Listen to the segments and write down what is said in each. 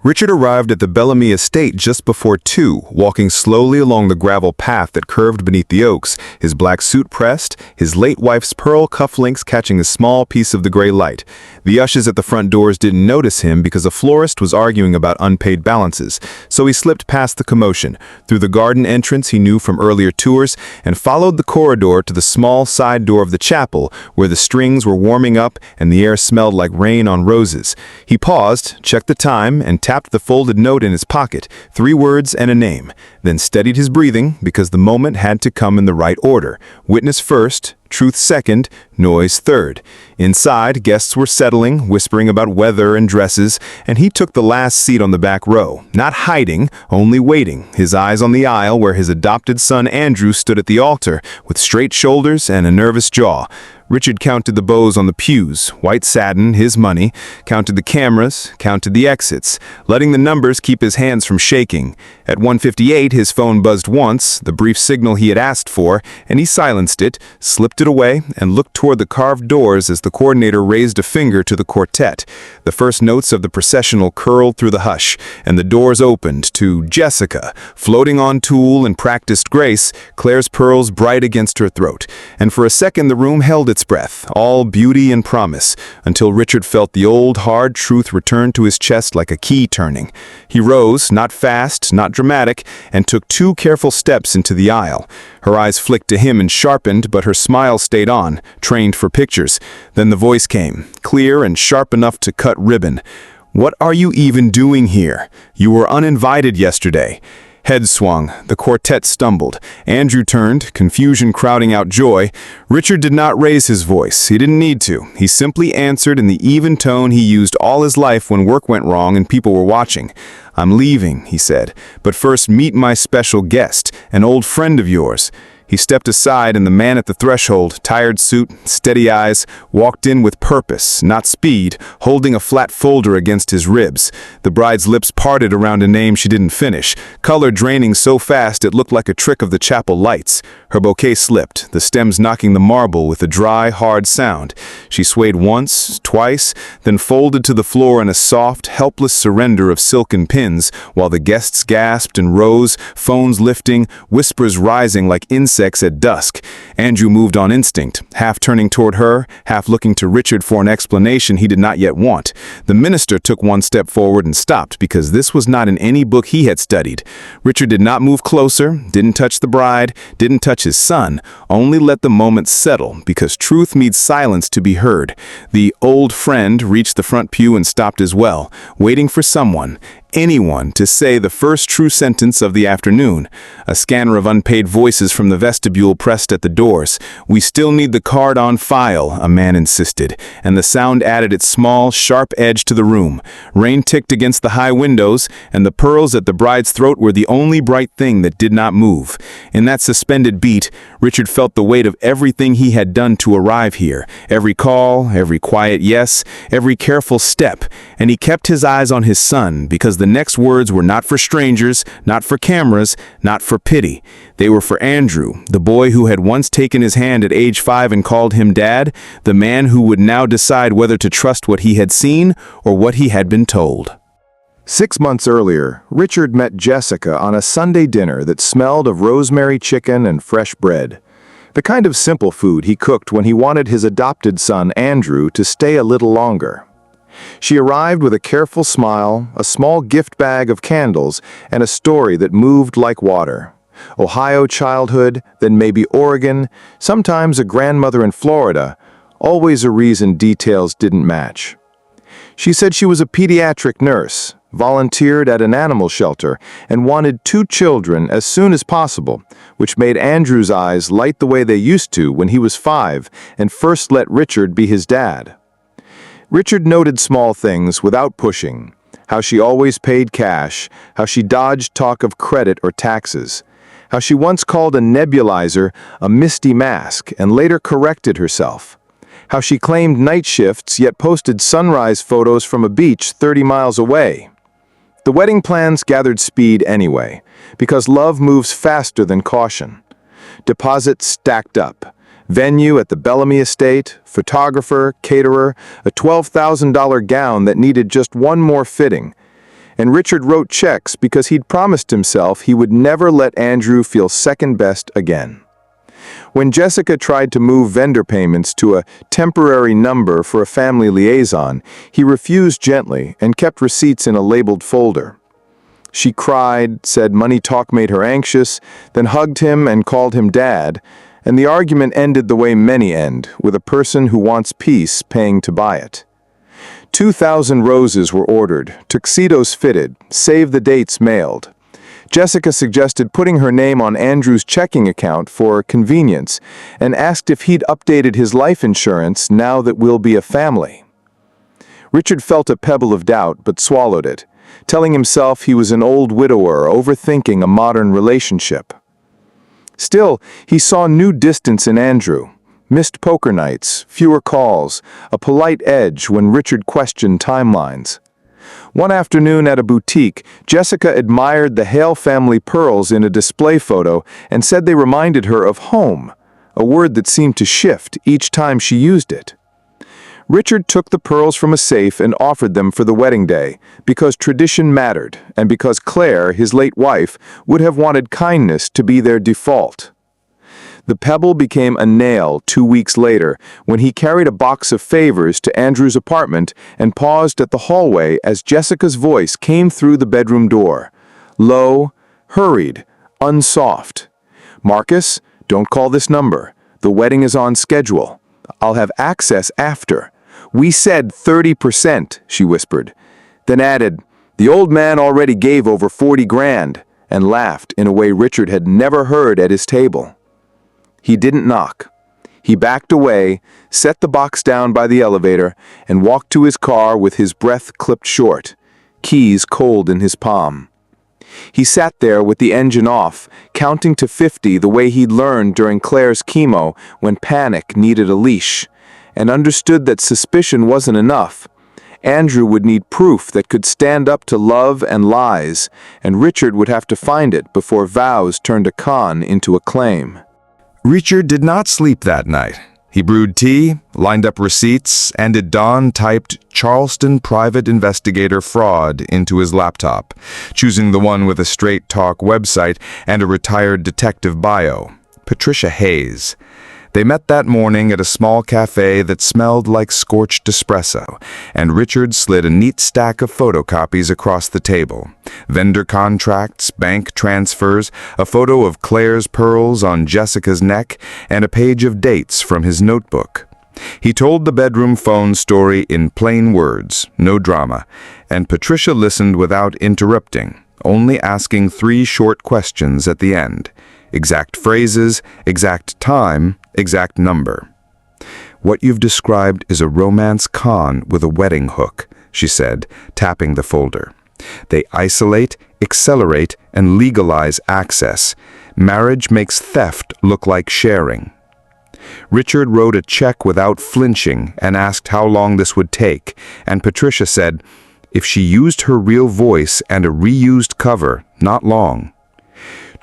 Richard arrived at the Bellamy estate just before 2, walking slowly along the gravel path that curved beneath the oaks, his black suit pressed, his late wife's pearl cufflinks catching a small piece of the gray light. The ushers at the front doors didn't notice him because a florist was arguing about unpaid balances, so he slipped past the commotion, through the garden entrance he knew from earlier tours, and followed the corridor to the small side door of the chapel, where the strings were warming up and the air smelled like rain on roses. He paused, checked the time, and tapped the folded note in his pocket, 3 words and a name, then steadied his breathing because the moment had to come in the right order. Witness first, truth second, noise third. Inside, guests were settling, whispering about weather and dresses, and he took the last seat on the back row, not hiding, only waiting, his eyes on the aisle where his adopted son Andrew stood at the altar, with straight shoulders and a nervous jaw. Richard counted the bows on the pews, white satin, his money, counted the cameras, counted the exits, letting the numbers keep his hands from shaking. At 1:58, his phone buzzed once, the brief signal he had asked for, and he silenced it, slipped it away, and looked toward the carved doors as the coordinator raised a finger to the quartet. The first notes of the processional curled through the hush, and the doors opened to Jessica, floating on tulle and practiced grace, Claire's pearls bright against her throat. And for a second the room held its breath, all beauty and promise, until Richard felt the old hard truth return to his chest like a key turning. He rose, not fast, not dramatic, and took 2 careful steps into the aisle. Her eyes flicked to him and sharpened, but her smile stayed on, trained for pictures. Then the voice came, clear and sharp enough to cut ribbon. "What are you even doing here? You were uninvited yesterday." Head swung. The quartet stumbled. Andrew turned, confusion crowding out joy. Richard did not raise his voice. He didn't need to. He simply answered in the even tone he used all his life when work went wrong and people were watching. "I'm leaving," he said, "but first meet my special guest, an old friend of yours." He stepped aside, and the man at the threshold, tired suit, steady eyes, walked in with purpose, not speed, holding a flat folder against his ribs. The bride's lips parted around a name she didn't finish, color draining so fast it looked like a trick of the chapel lights. Her bouquet slipped, the stems knocking the marble with a dry, hard sound. She swayed once, twice, then folded to the floor in a soft, helpless surrender of silken pins, while the guests gasped and rose, phones lifting, whispers rising like insects at dusk. Andrew moved on instinct, half turning toward her, half looking to Richard for an explanation he did not yet want. The minister took 1 step forward and stopped because this was not in any book he had studied. Richard did not move closer, didn't touch the bride, didn't touch his son, only let the moment settle because truth needs silence to be heard. The old friend reached the front pew and stopped as well, waiting for someone, anyone, to say the first true sentence of the afternoon. A scanner of unpaid voices from the vestibule pressed at the doors. "We still need the card on file," a man insisted, and the sound added its small, sharp edge to the room. Rain ticked against the high windows, and the pearls at the bride's throat were the only bright thing that did not move. In that suspended beat, Richard felt the weight of everything he had done to arrive here, every call, every quiet yes, every careful step, and he kept his eyes on his son because the next words were not for strangers, not for cameras, not for pity. They were for Andrew, the boy who had once taken his hand at age 5 and called him Dad, the man who would now decide whether to trust what he had seen or what he had been told. 6 months earlier, Richard met Jessica on a Sunday dinner that smelled of rosemary chicken and fresh bread. The kind of simple food he cooked when he wanted his adopted son Andrew to stay a little longer. She arrived with a careful smile, a small gift bag of candles, and a story that moved like water. Ohio childhood, then maybe Oregon, sometimes a grandmother in Florida, always a reason details didn't match. She said she was a pediatric nurse, volunteered at an animal shelter, and wanted 2 children as soon as possible, which made Andrew's eyes light the way they used to when he was 5 and first let Richard be his dad. Richard noted small things without pushing, how she always paid cash, how she dodged talk of credit or taxes, how she once called a nebulizer a misty mask and later corrected herself, how she claimed night shifts yet posted sunrise photos from a beach 30 miles away. The wedding plans gathered speed anyway, because love moves faster than caution. Deposits stacked up. Venue at the Bellamy estate, photographer, caterer, a $12,000 gown that needed just one more fitting. and Richard wrote checks because he'd promised himself he would never let Andrew feel second best again. When Jessica tried to move vendor payments to a temporary number for a family liaison, he refused gently and kept receipts in a labeled folder. She cried, said money talk made her anxious, then hugged him and called him Dad, and the argument ended the way many end, with a person who wants peace paying to buy it. 2,000 roses were ordered, tuxedos fitted, save the dates mailed. Jessica suggested putting her name on Andrew's checking account for convenience and asked if he'd updated his life insurance now that we'll be a family. Richard felt a pebble of doubt but swallowed it, telling himself he was an old widower overthinking a modern relationship. Still, he saw new distance in Andrew. Missed poker nights, fewer calls, a polite edge when Richard questioned timelines. One afternoon at a boutique, Jessica admired the Hale family pearls in a display photo and said they reminded her of home, a word that seemed to shift each time she used it. Richard took the pearls from a safe and offered them for the wedding day, because tradition mattered, and because Claire, his late wife, would have wanted kindness to be their default. The pebble became a nail 2 weeks later when he carried a box of favors to Andrew's apartment and paused at the hallway as Jessica's voice came through the bedroom door. Low, hurried, unsoft. "Marcus, don't call this number. The wedding is on schedule. I'll have access after. We said 30%, she whispered, then added, "The old man already gave over 40 grand, and laughed in a way Richard had never heard at his table. He didn't knock. He backed away, set the box down by the elevator, and walked to his car with his breath clipped short, keys cold in his palm. He sat there with the engine off, counting to 50 the way he'd learned during Claire's chemo when panic needed a leash, and understood that suspicion wasn't enough. Andrew would need proof that could stand up to love and lies, and Richard would have to find it before vows turned a con into a claim. Richard did not sleep that night. He brewed tea, lined up receipts, and at dawn typed Charleston Private Investigator Fraud into his laptop, choosing the one with a straight talk website and a retired detective bio, Patricia Hayes. They met that morning at a small cafe that smelled like scorched espresso, and Richard slid a neat stack of photocopies across the table. Vendor contracts, bank transfers, a photo of Claire's pearls on Jessica's neck, and a page of dates from his notebook. He told the bedroom phone story in plain words, no drama, and Patricia listened without interrupting, only asking 3 short questions at the end. Exact phrases, exact time, exact number. "What you've described is a romance con with a wedding hook," she said, tapping the folder. "They isolate, accelerate, and legalize access. Marriage makes theft look like sharing." Richard wrote a check without flinching and asked how long this would take, and Patricia said, if she used her real voice and a reused cover, not long.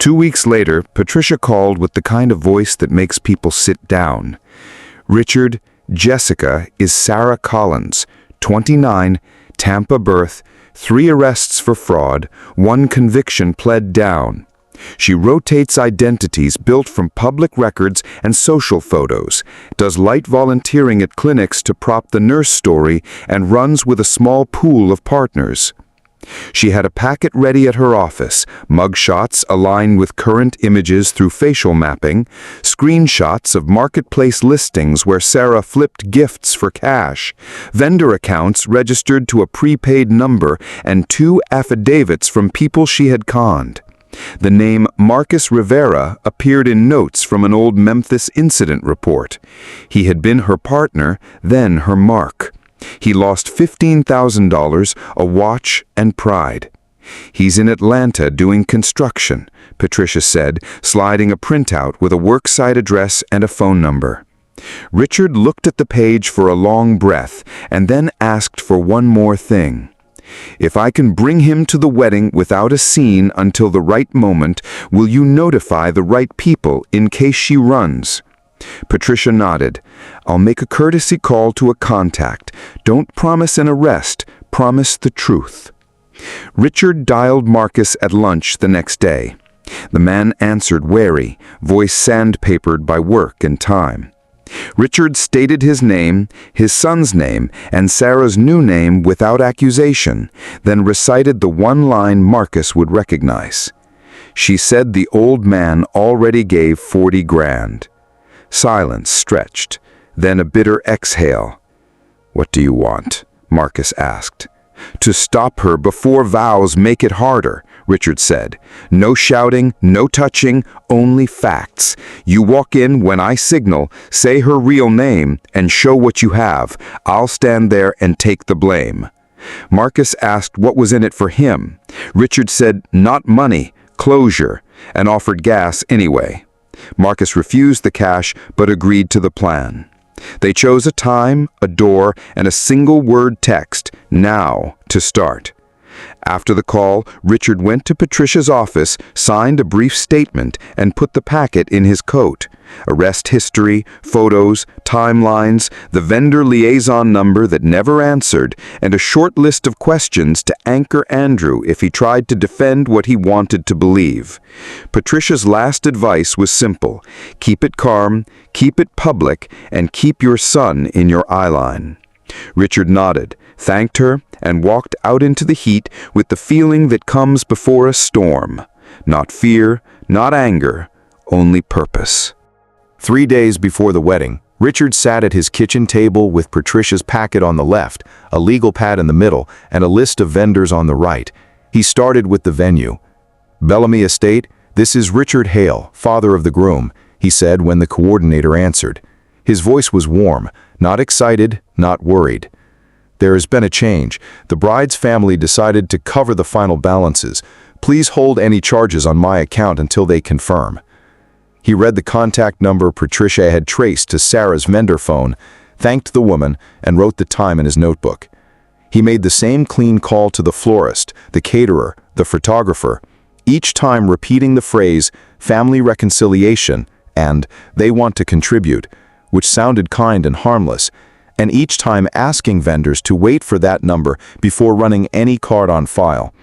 2 weeks later, Patricia called with the kind of voice that makes people sit down. "Richard, Jessica is Sarah Collins, 29, Tampa birth, 3 arrests for fraud, 1 conviction pled down. She rotates identities built from public records and social photos, does light volunteering at clinics to prop the nurse story, and runs with a small pool of partners. She had a packet ready at her office, mugshots aligned with current images through facial mapping, screenshots of marketplace listings where Sarah flipped gifts for cash, vendor accounts registered to a prepaid number, and 2 affidavits from people she had conned. The name Marcus Rivera appeared in notes from an old Memphis incident report. He had been her partner, then her mark. He lost $15,000, a watch, and pride. He's in Atlanta doing construction, Patricia said, sliding a printout with a worksite address and a phone number. Richard looked at the page for a long breath and then asked for one more thing. "If I can bring him to the wedding without a scene until the right moment, will you notify the right people in case she runs?" Patricia nodded. "I'll make a courtesy call to a contact. Don't promise an arrest, promise the truth." Richard dialed Marcus at lunch the next day. The man answered wary, voice sandpapered by work and time. Richard stated his name, his son's name, and Sarah's new name without accusation, then recited the one line Marcus would recognize. She said the old man already gave 40 grand. Silence stretched, then a bitter exhale. "What do you want?" Marcus asked. "To stop her before vows make it harder," Richard said. "No shouting, no touching, only facts. You walk in when I signal, say her real name, and show what you have. I'll stand there and take the blame." Marcus asked what was in it for him. Richard said not money, closure, and offered gas anyway. Marcus refused the cash but agreed to the plan. They chose a time, a door, and a single-word text, "Now," to start. After the call, Richard went to Patricia's office, signed a brief statement, and put the packet in his coat. Arrest history, photos, timelines, the vendor liaison number that never answered, and a short list of questions to anchor Andrew if he tried to defend what he wanted to believe. Patricia's last advice was simple: keep it calm, keep it public, and keep your son in your eyeline. Richard nodded, thanked her, and walked out into the heat with the feeling that comes before a storm. Not fear, not anger, only purpose. 3 days before the wedding, Richard sat at his kitchen table with Patricia's packet on the left, a legal pad in the middle, and a list of vendors on the right. He started with the venue. "Bellamy Estate, this is Richard Hale, father of the groom," he said when the coordinator answered. His voice was warm, not excited, not worried. "There has been a change. The bride's family decided to cover the final balances. Please hold any charges on my account until they confirm." He read the contact number Patricia had traced to Sarah's vendor phone, thanked the woman, and wrote the time in his notebook. He made the same clean call to the florist, the caterer, the photographer, each time repeating the phrase, "family reconciliation," and "they want to contribute," which sounded kind and harmless, and each time asking vendors to wait for that number before running any card on file.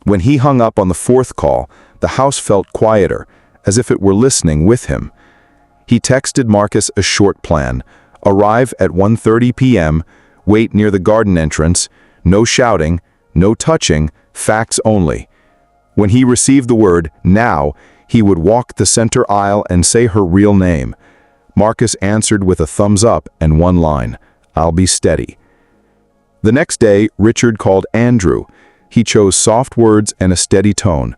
When he hung up on the fourth call, the house felt quieter, as if it were listening with him. He texted Marcus a short plan: arrive at 1:30 p.m., wait near the garden entrance, no shouting, no touching, facts only. When he received the word "now," he would walk the center aisle and say her real name. Marcus answered with a thumbs up and one line: "I'll be steady." The next day, Richard called Andrew. He chose soft words and a steady tone.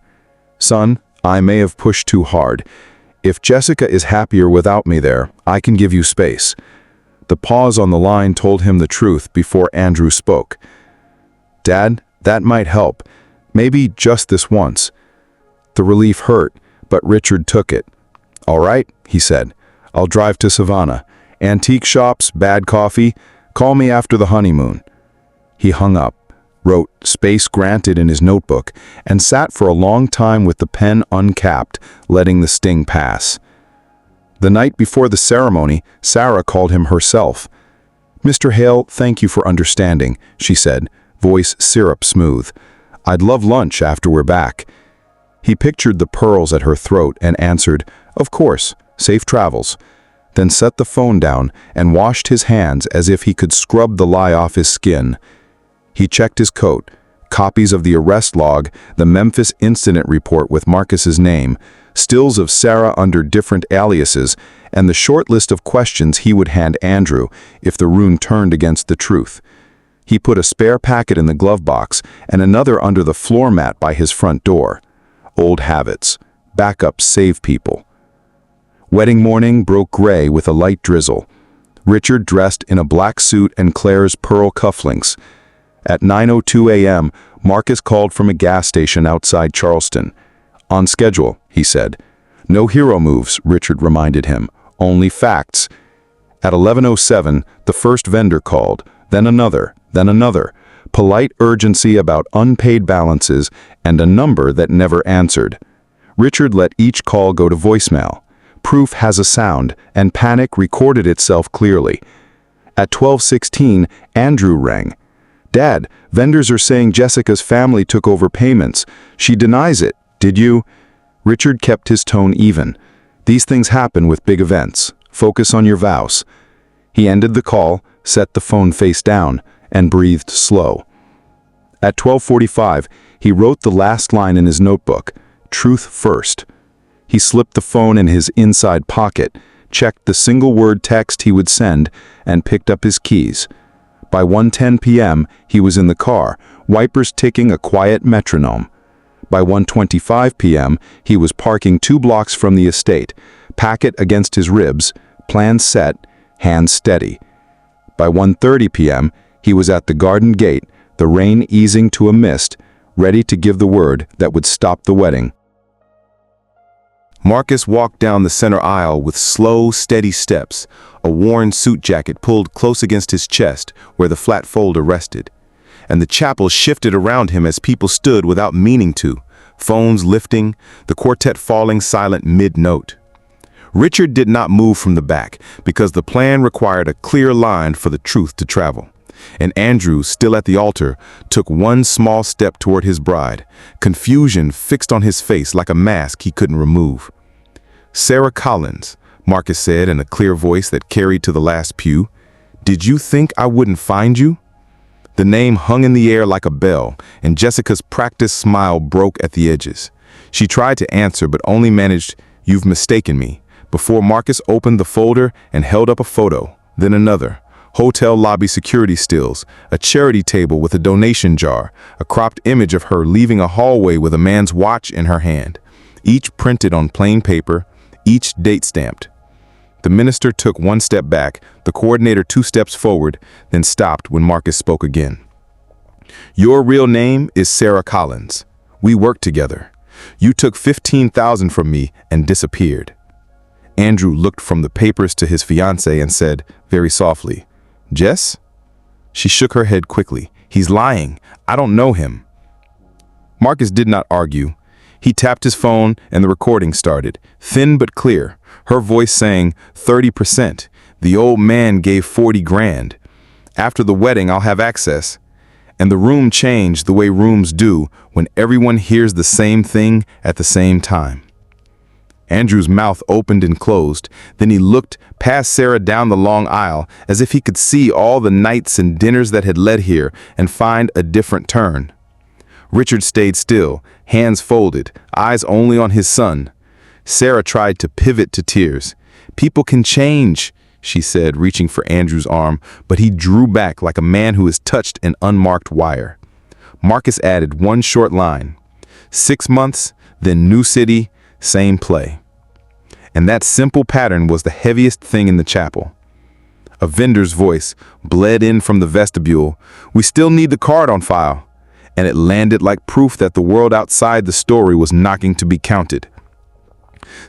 "Son, I may have pushed too hard. If Jessica is happier without me there, I can give you space." The pause on the line told him the truth before Andrew spoke. "Dad, that might help. Maybe just this once." The relief hurt, but Richard took it. "All right," he said. "I'll drive to Savannah. Antique shops, bad coffee. Call me after the honeymoon." He hung up, wrote "space granted" in his notebook, and sat for a long time with the pen uncapped, letting the sting pass. The night before the ceremony, Sarah called him herself. "Mr. Hale, thank you for understanding," she said, voice syrup smooth. "I'd love lunch after we're back." He pictured the pearls at her throat and answered, "Of course, safe travels," then set the phone down and washed his hands as if he could scrub the lie off his skin. He checked his coat, copies of the arrest log, the Memphis incident report with Marcus's name, stills of Sarah under different aliases, and the short list of questions he would hand Andrew if the rune turned against the truth. He put a spare packet in the glove box and another under the floor mat by his front door. Old habits. Backups save people. Wedding morning broke gray with a light drizzle. Richard dressed in a black suit and Claire's pearl cufflinks. At 9:02 a.m., Marcus called from a gas station outside Charleston. "On schedule," he said. "No hero moves," Richard reminded him. "Only facts." At 11:07, the first vendor called, then another, polite urgency about unpaid balances and a number that never answered. Richard let each call go to voicemail. Proof has a sound, and panic recorded itself clearly. At 12:16, Andrew rang. "Dad, vendors are saying Jessica's family took over payments. She denies it. Did you?" Richard kept his tone even. "These things happen with big events. Focus on your vows." He ended the call, set the phone face down, and breathed slow. At 12:45, he wrote the last line in his notebook, "Truth first." He slipped the phone in his inside pocket, checked the single-word text he would send, and picked up his keys. By 1:10 p.m., he was in the car, wipers ticking a quiet metronome. By 1:25 p.m., he was parking 2 blocks from the estate, packet against his ribs, plan set, hands steady. By 1:30 p.m., he was at the garden gate, the rain easing to a mist, ready to give the word that would stop the wedding. Marcus walked down the center aisle with slow, steady steps, a worn suit jacket pulled close against his chest where the flat folder rested. And the chapel shifted around him as people stood without meaning to, phones lifting, the quartet falling silent mid-note. Richard did not move from the back because the plan required a clear line for the truth to travel. And Andrew, still at the altar, took one small step toward his bride, confusion fixed on his face like a mask he couldn't remove. "Sarah Collins," Marcus said in a clear voice that carried to the last pew, "did you think I wouldn't find you?" The name hung in the air like a bell, and Jessica's practiced smile broke at the edges. She tried to answer but only managed, "You've mistaken me," before Marcus opened the folder and held up a photo, then another. Hotel lobby security stills, a charity table with a donation jar, a cropped image of her leaving a hallway with a man's watch in her hand, each printed on plain paper, each date stamped. The minister took one step back, the coordinator 2 steps forward, then stopped when Marcus spoke again. "Your real name is Sarah Collins. We worked together. You took $15,000 from me and disappeared." Andrew looked from the papers to his fiancée and said, very softly, "Jess?" She shook her head quickly. "He's lying. I don't know him." Marcus did not argue. He tapped his phone and the recording started, thin but clear, her voice saying, 30%. The old man gave 40 grand. After the wedding, I'll have access. And the room changed the way rooms do when everyone hears the same thing at the same time. Andrew's mouth opened and closed, then he looked past Sarah down the long aisle as if he could see all the nights and dinners that had led here and find a different turn. Richard stayed still, hands folded, eyes only on his son. Sarah tried to pivot to tears. "People can change," she said, reaching for Andrew's arm, but he drew back like a man who has touched an unmarked wire. Marcus added one short line. 6 months, then new city, same play. And that simple pattern was the heaviest thing in the chapel. A vendor's voice bled in from the vestibule. "We still need the card on file." And it landed like proof that the world outside the story was knocking to be counted.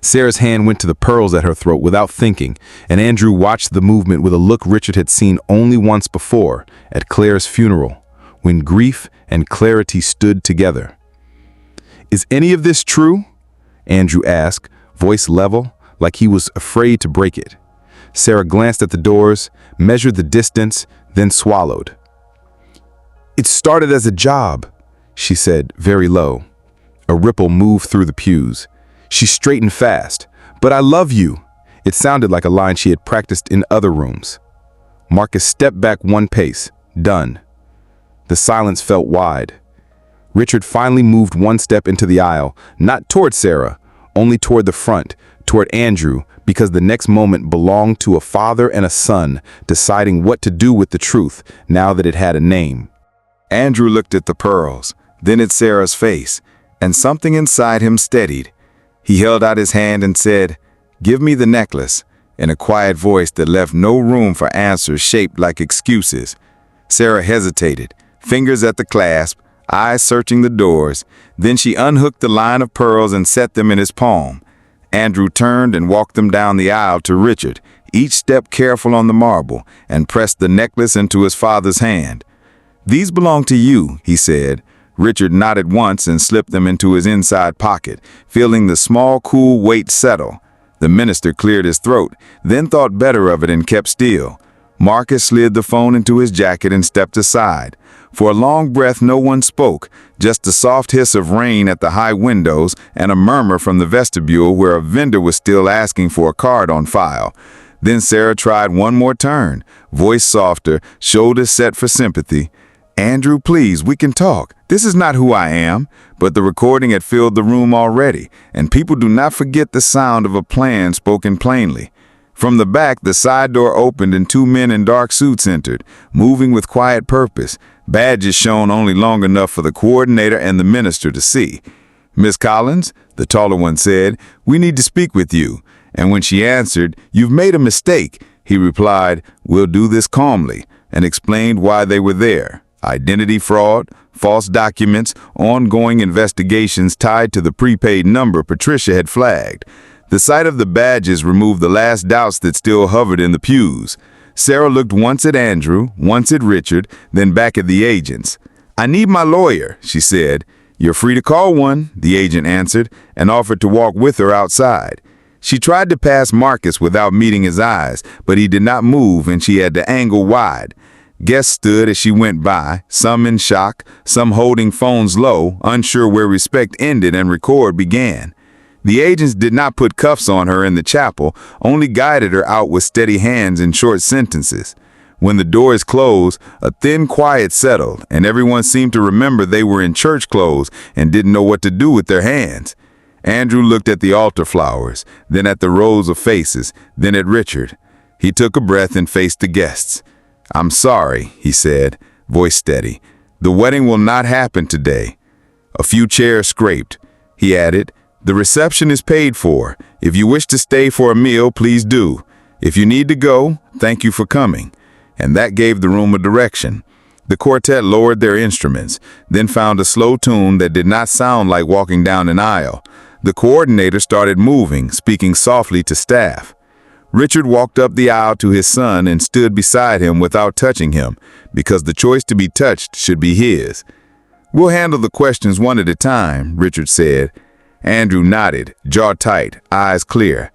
Sarah's hand went to the pearls at her throat without thinking, and Andrew watched the movement with a look Richard had seen only once before, at Claire's funeral, when grief and clarity stood together. "Is any of this true?" Andrew asked, voice level, like he was afraid to break it. Sarah glanced at the doors, measured the distance, then swallowed. "It started as a job," she said, very low. A ripple moved through the pews. She straightened fast. "But I love you." It sounded like a line she had practiced in other rooms. Marcus stepped back one pace. Done. The silence felt wide. Richard finally moved one step into the aisle, not toward Sarah, only toward the front, toward Andrew, because the next moment belonged to a father and a son deciding what to do with the truth now that it had a name. Andrew looked at the pearls, then at Sarah's face, and something inside him steadied. He held out his hand and said, "Give me the necklace," in a quiet voice that left no room for answers shaped like excuses. Sarah hesitated, fingers at the clasp, eyes searching the doors. Then she unhooked the line of pearls and set them in his palm. Andrew turned and walked them down the aisle to Richard, each step careful on the marble, and pressed the necklace into his father's hand. "These belong to you," he said. Richard nodded once and slipped them into his inside pocket, feeling the small, cool weight settle. The minister cleared his throat, then thought better of it and kept still. Marcus slid the phone into his jacket and stepped aside. For a long breath, no one spoke, just the soft hiss of rain at the high windows and a murmur from the vestibule where a vendor was still asking for a card on file. Then Sarah tried one more turn, voice softer, shoulders set for sympathy. "Andrew, please, we can talk. This is not who I am." But the recording had filled the room already, and people do not forget the sound of a plan spoken plainly. From the back, the side door opened and two men in dark suits entered, moving with quiet purpose, badges shown only long enough for the coordinator and the minister to see. "Miss Collins," the taller one said, "we need to speak with you." And when she answered, "You've made a mistake," he replied, "We'll do this calmly," and explained why they were there. Identity fraud, false documents, ongoing investigations tied to the prepaid number Patricia had flagged. The sight of the badges removed the last doubts that still hovered in the pews. Sarah looked once at Andrew, once at Richard, then back at the agents. "I need my lawyer," she said. "You're free to call one," the agent answered, and offered to walk with her outside. She tried to pass Marcus without meeting his eyes, but he did not move and she had to angle wide. Guests stood as she went by, some in shock, some holding phones low, unsure where respect ended and record began. The agents did not put cuffs on her in the chapel, only guided her out with steady hands and short sentences. When the doors closed, a thin quiet settled, and everyone seemed to remember they were in church clothes and didn't know what to do with their hands. Andrew looked at the altar flowers, then at the rows of faces, then at Richard. He took a breath and faced the guests. "I'm sorry," he said, voice steady. "The wedding will not happen today." A few chairs scraped. He added, "The reception is paid for. If you wish to stay for a meal, please do. If you need to go, thank you for coming." And that gave the room a direction. The quartet lowered their instruments, then found a slow tune that did not sound like walking down an aisle. The coordinator started moving, speaking softly to staff. Richard walked up the aisle to his son and stood beside him without touching him, because the choice to be touched should be his. "We'll handle the questions one at a time," Richard said. Andrew nodded, jaw tight, eyes clear.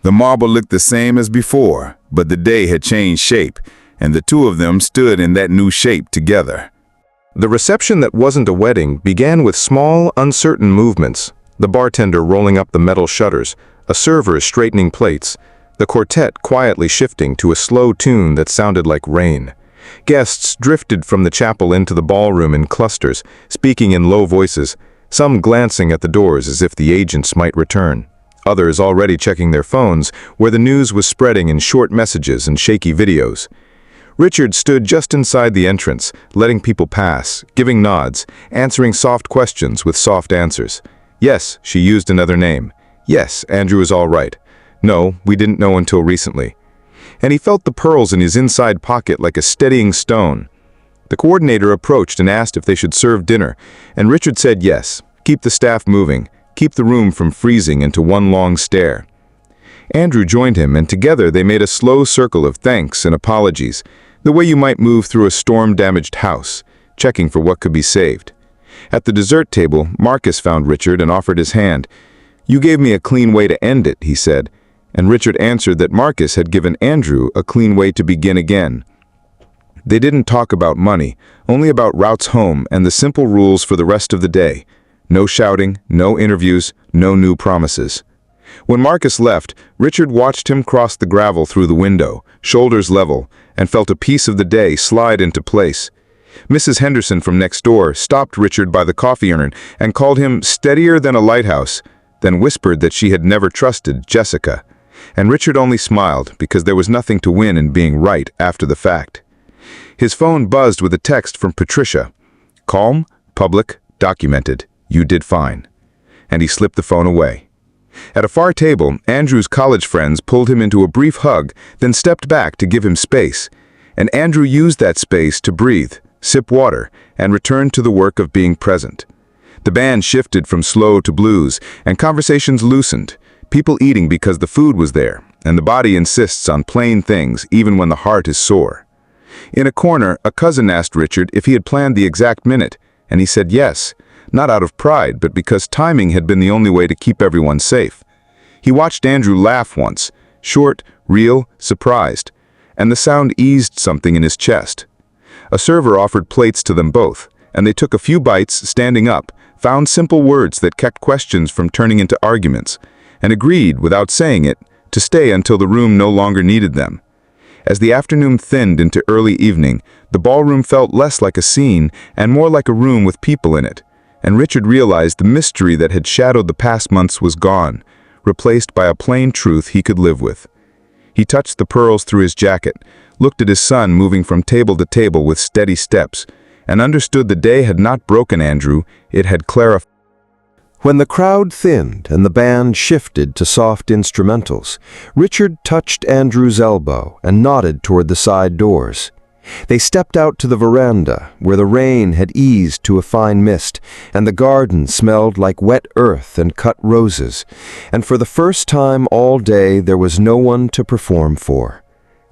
The marble looked the same as before, but the day had changed shape, and the two of them stood in that new shape together. The reception that wasn't a wedding began with small, uncertain movements. The bartender rolling up the metal shutters, a server straightening plates, the quartet quietly shifting to a slow tune that sounded like rain. Guests drifted from the chapel into the ballroom in clusters, speaking in low voices, some glancing at the doors as if the agents might return, others already checking their phones, where the news was spreading in short messages and shaky videos. Richard stood just inside the entrance, letting people pass, giving nods, answering soft questions with soft answers. Yes, she used another name. Yes, Andrew is all right. No, we didn't know until recently. And he felt the pearls in his inside pocket like a steadying stone. The coordinator approached and asked if they should serve dinner, and Richard said yes, keep the staff moving, keep the room from freezing into one long stare. Andrew joined him, and together they made a slow circle of thanks and apologies, the way you might move through a storm-damaged house, checking for what could be saved. At the dessert table, Marcus found Richard and offered his hand. "You gave me a clean way to end it," he said, and Richard answered that Marcus had given Andrew a clean way to begin again. They didn't talk about money, only about routes home and the simple rules for the rest of the day. No shouting, no interviews, no new promises. When Marcus left, Richard watched him cross the gravel through the window, shoulders level, and felt a piece of the day slide into place. Mrs. Henderson from next door stopped Richard by the coffee urn and called him steadier than a lighthouse, then whispered that she had never trusted Jessica. And Richard only smiled because there was nothing to win in being right after the fact. His phone buzzed with a text from Patricia. "Calm, public, documented. You did fine." And he slipped the phone away. At a far table, Andrew's college friends pulled him into a brief hug, then stepped back to give him space. And Andrew used that space to breathe, sip water, and return to the work of being present. The band shifted from slow to blues, and conversations loosened. People eating because the food was there, and the body insists on plain things even when the heart is sore. In a corner, a cousin asked Richard if he had planned the exact minute, and he said yes, not out of pride, but because timing had been the only way to keep everyone safe. He watched Andrew laugh once, short, real, surprised, and the sound eased something in his chest. A server offered plates to them both, and they took a few bites, standing up, found simple words that kept questions from turning into arguments, and agreed, without saying it, to stay until the room no longer needed them. As the afternoon thinned into early evening, the ballroom felt less like a scene and more like a room with people in it, and Richard realized the mystery that had shadowed the past months was gone, replaced by a plain truth he could live with. He touched the pearls through his jacket, looked at his son moving from table to table with steady steps, and understood the day had not broken Andrew, it had clarified. When the crowd thinned and the band shifted to soft instrumentals, Richard touched Andrew's elbow and nodded toward the side doors. They stepped out to the veranda, where the rain had eased to a fine mist, and the garden smelled like wet earth and cut roses, and for the first time all day there was no one to perform for.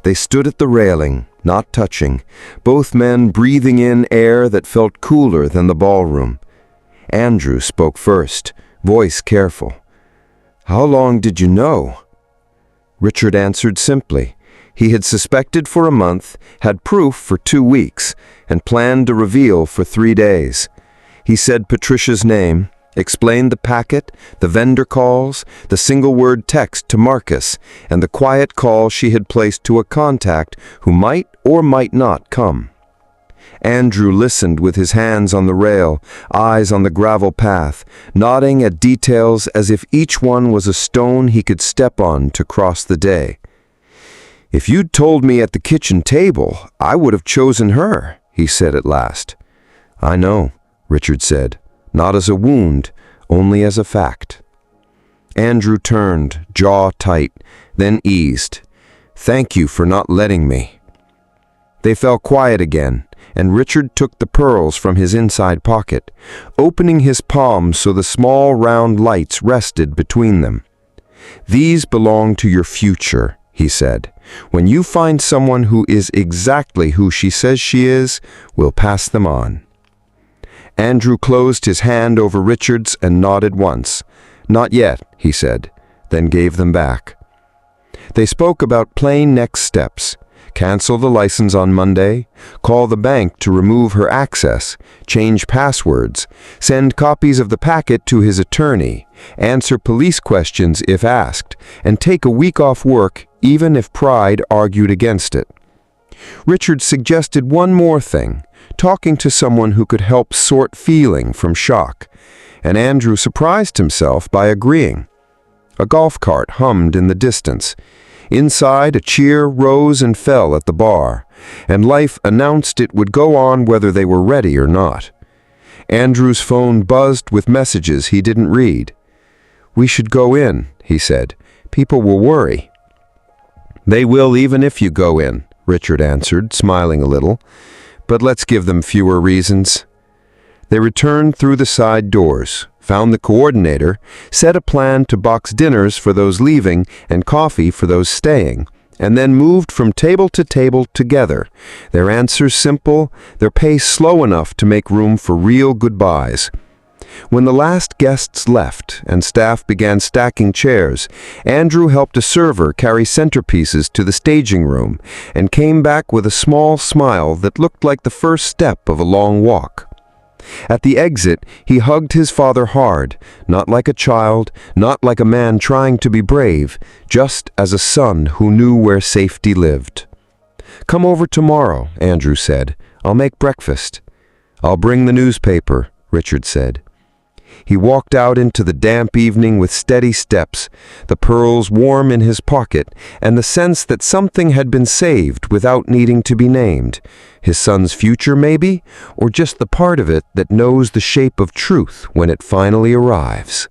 They stood at the railing, not touching, both men breathing in air that felt cooler than the ballroom. Andrew spoke first, voice careful. "How long did you know?" Richard answered simply. He had suspected for a month, had proof for 2 weeks, and planned to reveal for 3 days. He said Patricia's name, explained the packet, the vendor calls, the single-word text to Marcus, and the quiet call she had placed to a contact who might or might not come. Andrew listened with his hands on the rail, eyes on the gravel path, nodding at details as if each one was a stone he could step on to cross the day. "If you'd told me at the kitchen table, I would have chosen her," he said at last. "I know," Richard said, "not as a wound, only as a fact." Andrew turned, jaw tight, then eased. "Thank you for not letting me." They fell quiet again, and Richard took the pearls from his inside pocket, opening his palm so the small round lights rested between them. "These belong to your future," he said. "When you find someone who is exactly who she says she is, we'll pass them on." Andrew closed his hand over Richard's and nodded once. "Not yet," he said, then gave them back. They spoke about plain next steps. Cancel the license on Monday, call the bank to remove her access, change passwords, send copies of the packet to his attorney, answer police questions if asked, and take a week off work even if pride argued against it. Richard suggested one more thing, talking to someone who could help sort feeling from shock, and Andrew surprised himself by agreeing. A golf cart hummed in the distance. Inside, a cheer rose and fell at the bar, and life announced it would go on whether they were ready or not. Andrew's phone buzzed with messages he didn't read. "We should go in," he said. "People will worry." "They will even if you go in," Richard answered, smiling a little. "But let's give them fewer reasons." They returned through the side doors, found the coordinator, set a plan to box dinners for those leaving and coffee for those staying, and then moved from table to table together, their answers simple, their pace slow enough to make room for real goodbyes. When the last guests left and staff began stacking chairs, Andrew helped a server carry centerpieces to the staging room and came back with a small smile that looked like the first step of a long walk. At the exit, he hugged his father hard, not like a child, not like a man trying to be brave, just as a son who knew where safety lived. "Come over tomorrow," Andrew said. "I'll make breakfast." "I'll bring the newspaper," Richard said. He walked out into the damp evening with steady steps, the pearls warm in his pocket, and the sense that something had been saved without needing to be named. His son's future, maybe, or just the part of it that knows the shape of truth when it finally arrives.